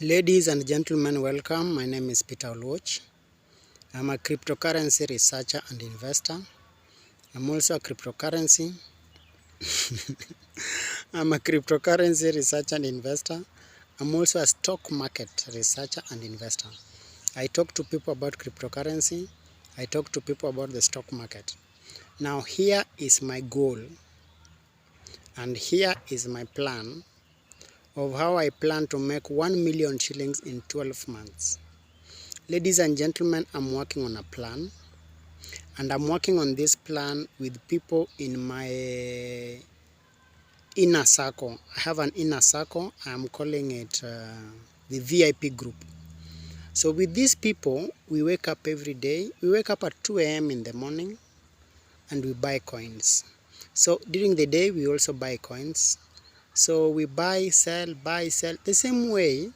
Ladies and gentlemen, welcome. My name is Peter Oluoch. I'm a cryptocurrency researcher and investor. I'm also a cryptocurrency. I'm a cryptocurrency researcher and investor. I'm also a stock market researcher and investor. I talk to people about cryptocurrency. I talk to people about the stock market. Now here is my goal and here is my plan of how I plan to make 1 million shillings in 12 months. Ladies and gentlemen, I'm working on a plan, and I'm working on this plan with people in my inner circle. I have an inner circle. I'm calling it the VIP group. So with these people, we wake up every day. We wake up at 2 a.m. in the morning and we buy coins. So during the day, we also buy coins. So we buy, sell, the same way.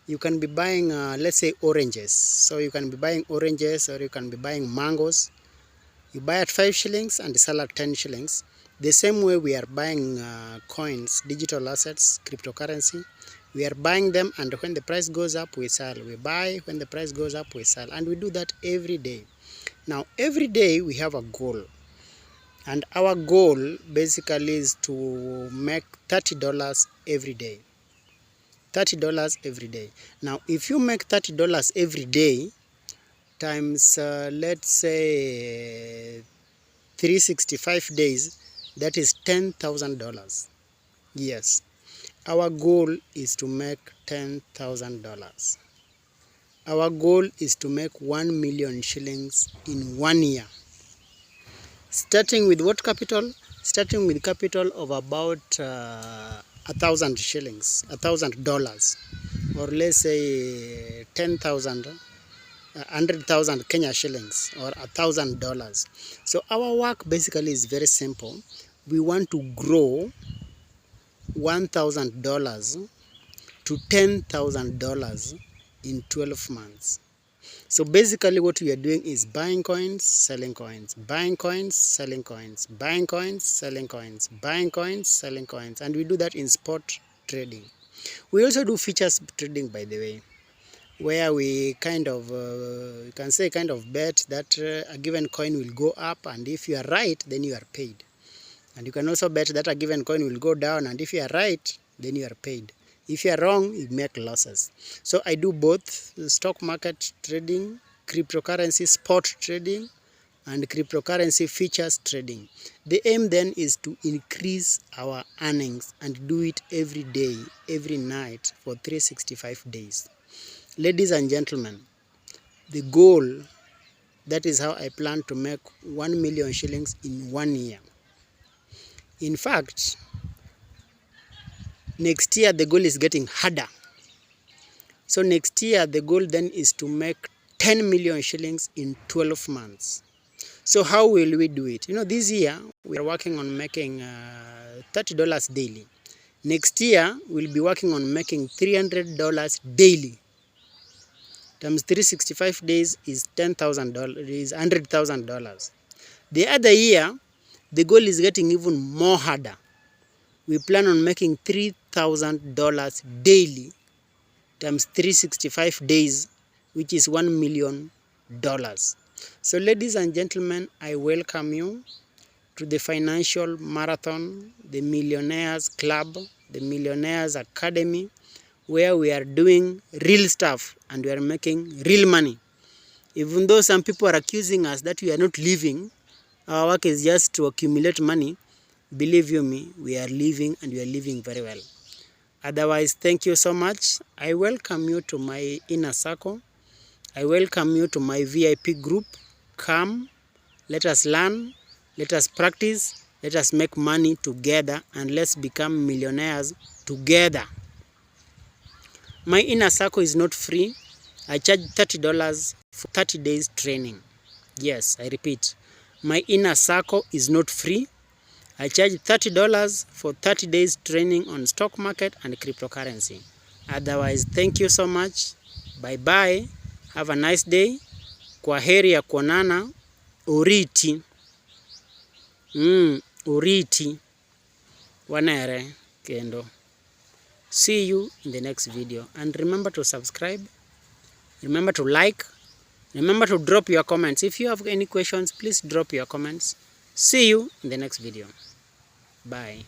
You can be buying, let's say, oranges. So you can be buying oranges or you can be buying mangoes. You buy at 5 shillings and sell at 10 shillings. The same way we are buying coins, digital assets, cryptocurrency. We are buying them, and when the price goes up, we sell. We buy, when the price goes up, we sell. And we do that every day. Now, every day we have a goal. And our goal basically is to make $30 every day. $30 every day. Now, if you make $30 every day times, let's say, 365 days, that is $10,000. Yes, our goal is to make $10,000. Our goal is to make 1 million shillings in 1 year. Starting with what capital? Starting with capital of about 1,000 shillings, $1,000, or let's say 10,000, 100,000 Kenya shillings, or $1,000. So our work basically is very simple. We want to grow $1,000 to $10,000 in 12 months. So basically what we are doing is buying coins, selling coins, buying coins, selling coins, buying coins, selling coins, buying coins, selling coins. And we do that in spot trading. We also do futures trading, by the way, where we kind of, you can say kind of bet that a given coin will go up, and if you are right, then you are paid. And you can also bet that a given coin will go down, and if you are right, then you are paid. If you are wrong, you make losses. So I do both stock market trading, cryptocurrency spot trading, and cryptocurrency futures trading. The aim then is to increase our earnings and do it every day, every night for 365 days. Ladies and gentlemen, the goal, that is how I plan to make 1 million shillings in 1 year. In fact, next year the goal is getting harder. So next year the goal then is to make 10 million shillings in 12 months. So how will we do it? You know, this year we are working on making $30 daily. Next year we'll be working on making $300 daily. Times 365 days is $10,000, is $100,000. The other year, the goal is getting even more harder. We plan on making $3,000 daily times 365 days, which is $1 million. So ladies and gentlemen, I welcome you to the financial marathon, the Millionaires Club, the Millionaires Academy, where we are doing real stuff and we are making real money. Even though some people are accusing us that we are not living, our work is just to accumulate money, believe you me, we are living, and we are living very well. Otherwise, thank you so much. I welcome you to my inner circle. I welcome you to my VIP group. Come, let us learn, let us practice, let us make money together, and let's become millionaires together. My inner circle is not free. I charge $30 for 30 days training. Yes, I repeat. My inner circle is not free. I charge $30 for 30 days training on stock market and cryptocurrency. Otherwise, thank you so much. Bye-bye. Have a nice day. Kwaheri ya kuonana. Uriti. Uriti. Wanere kendo. See you in the next video, and remember to subscribe, remember to like, remember to drop your comments. If you have any questions, please drop your comments. See you in the next video. Bye.